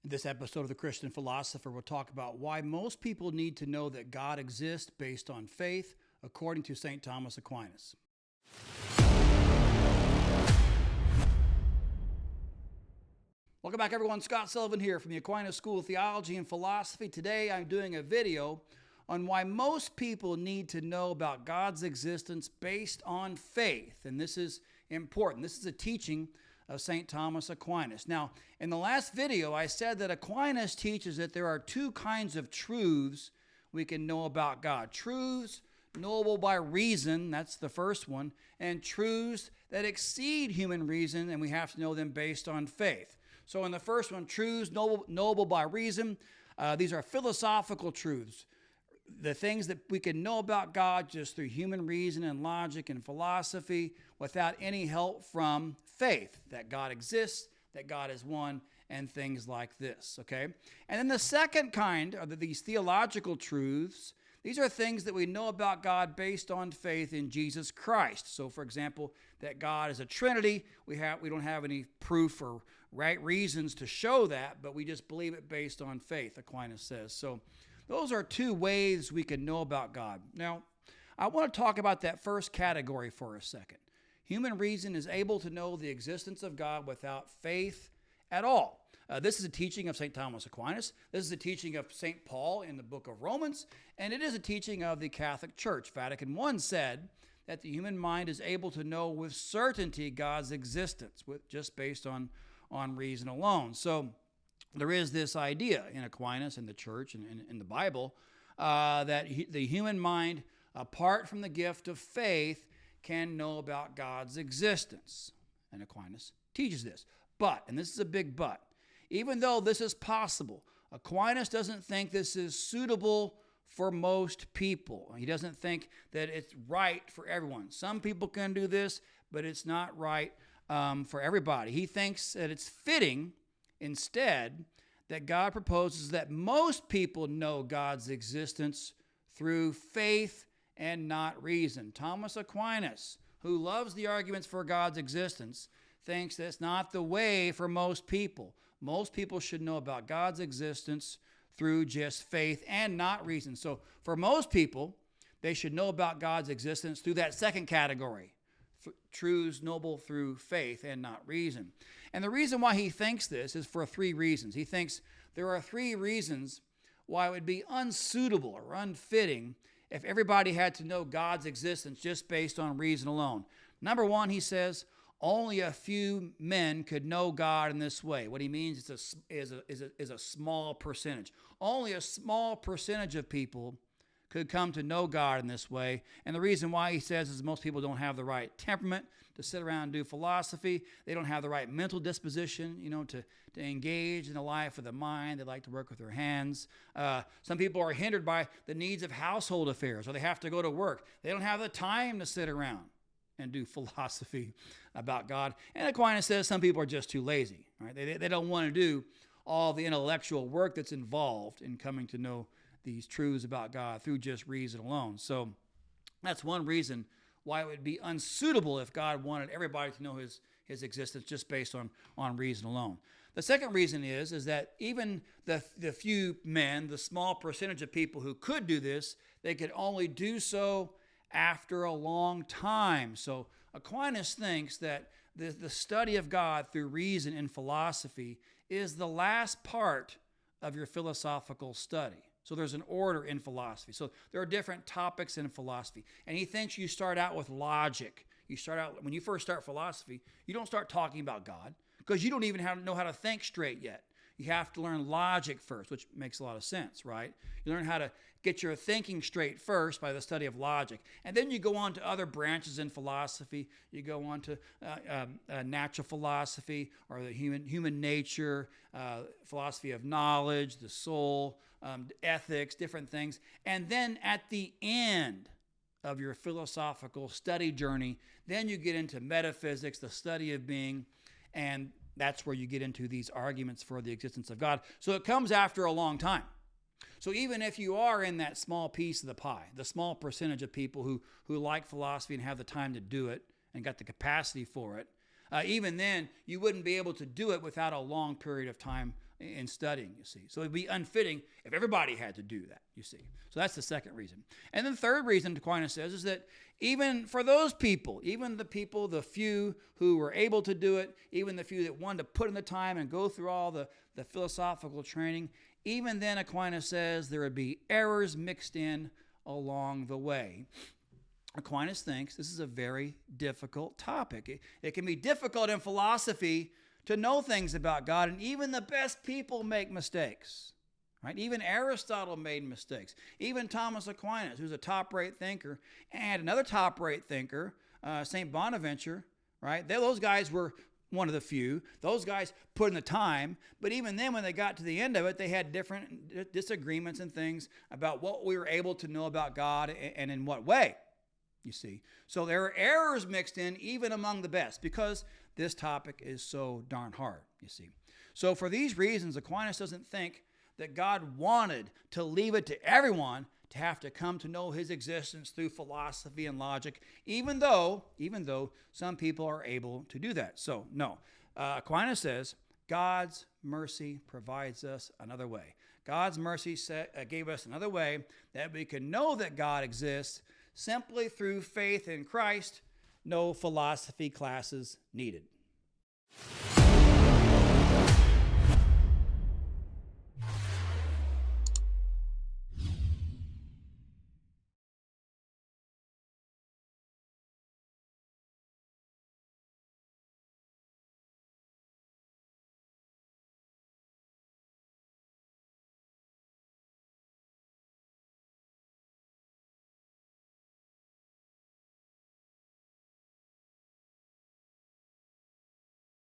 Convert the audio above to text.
In this episode of The Christian Philosopher, we'll talk about why most people need to know that God exists based on faith, according to St. Thomas Aquinas. Welcome back, everyone. Scott Sullivan here from the Aquinas School of Theology and Philosophy. Today, I'm doing a video on why most people need to know about God's existence based on faith. And this is important. This is a teaching of St. Thomas Aquinas. Now, in the last video, I said that Aquinas teaches that there are two kinds of truths we can know about God. Truths knowable by reason, that's the first one, and truths that exceed human reason, and we have to know them based on faith. So in the first one, truths knowable by reason, these are philosophical truths. The things that we can know about God just through human reason and logic and philosophy without any help from faith, that God exists, that God is one, and things like this, okay? And then the second kind are these theological truths. These are things that we know about God based on faith in Jesus Christ. So, for example, that God is a Trinity. We don't have any proof or right reasons to show that, but we just believe it based on faith, Aquinas says. So those are two ways we can know about God. Now, I want to talk about that first category for a second. Human reason is able to know the existence of God without faith at all. This is a teaching of St. Thomas Aquinas. This is a teaching of St. Paul in the book of Romans, and it is a teaching of the Catholic Church. Vatican I said that the human mind is able to know with certainty God's existence, just based on reason alone. So there is this idea in Aquinas and the Church and in the Bible that the human mind, apart from the gift of faith, can know about God's existence. And Aquinas teaches this. But, and this is a big but, even though this is possible, Aquinas doesn't think this is suitable for most people. He doesn't think that it's right for everyone. Some people can do this, but it's not right for everybody. He thinks that it's fitting, instead, that God proposes that most people know God's existence through faith and not reason. Thomas Aquinas, who loves the arguments for God's existence, thinks that's not the way for most people. Most people should know about God's existence through just faith and not reason. So for most people, they should know about God's existence through that second category, truths knowable through faith and not reason. And the reason why he thinks this is for three reasons. He thinks there are three reasons why it would be unsuitable or unfitting if everybody had to know God's existence just based on reason alone. Number one, he says, only a few men could know God in this way. What he means is a small percentage. Only a small percentage of people could come to know God in this way. And the reason why he says is most people don't have the right temperament to sit around and do philosophy. They don't have the right mental disposition, to engage in the life of the mind. They like to work with their hands. Some people are hindered by the needs of household affairs, or they have to go to work. They don't have the time to sit around and do philosophy about God. And Aquinas says some people are just too lazy. Right? They don't want to do all the intellectual work that's involved in coming to know these truths about God through just reason alone. So that's one reason why it would be unsuitable if God wanted everybody to know his existence just based on reason alone. The second reason is that even the few men, the small percentage of people who could do this, they could only do so after a long time. So Aquinas thinks that the study of God through reason in philosophy is the last part of your philosophical study. So there's an order in philosophy. So there are different topics in philosophy. And he thinks you start out with logic. When you first start philosophy, you don't start talking about God because you don't even know how to think straight yet. You have to learn logic first, which makes a lot of sense, right? You learn how to get your thinking straight first by the study of logic. And then you go on to other branches in philosophy. You go on to natural philosophy, or the human nature, philosophy of knowledge, the soul, ethics, different things. And then at the end of your philosophical study journey, then you get into metaphysics, the study of being, and that's where you get into these arguments for the existence of God. So it comes after a long time. So even if you are in that small piece of the pie, the small percentage of people who like philosophy and have the time to do it and got the capacity for it, even then you wouldn't be able to do it without a long period of time in studying, you see. So it'd be unfitting if everybody had to do that, you see. So that's the second reason. And then the third reason Aquinas says is that even for those people, even the few who were able to do it, even the few that wanted to put in the time and go through all the philosophical training, even then Aquinas says there would be errors mixed in along the way. Aquinas thinks this is a very difficult topic. It can be difficult in philosophy to know things about God, and even the best people make mistakes. Right? Even Aristotle made mistakes. Even Thomas Aquinas, who's a top-rate thinker, and another top-rate thinker, St. Bonaventure, right? Those guys were one of the few. Those guys put in the time, but even then when they got to the end of it, they had different disagreements and things about what we were able to know about God and in what way, you see. So there are errors mixed in even among the best because this topic is so darn hard, you see. So for these reasons, Aquinas doesn't think that God wanted to leave it to everyone to have to come to know his existence through philosophy and logic, even though some people are able to do that. So no, Aquinas says God's mercy provides us another way. God's mercy gave us another way that we can know that God exists simply through faith in Christ. No philosophy classes needed.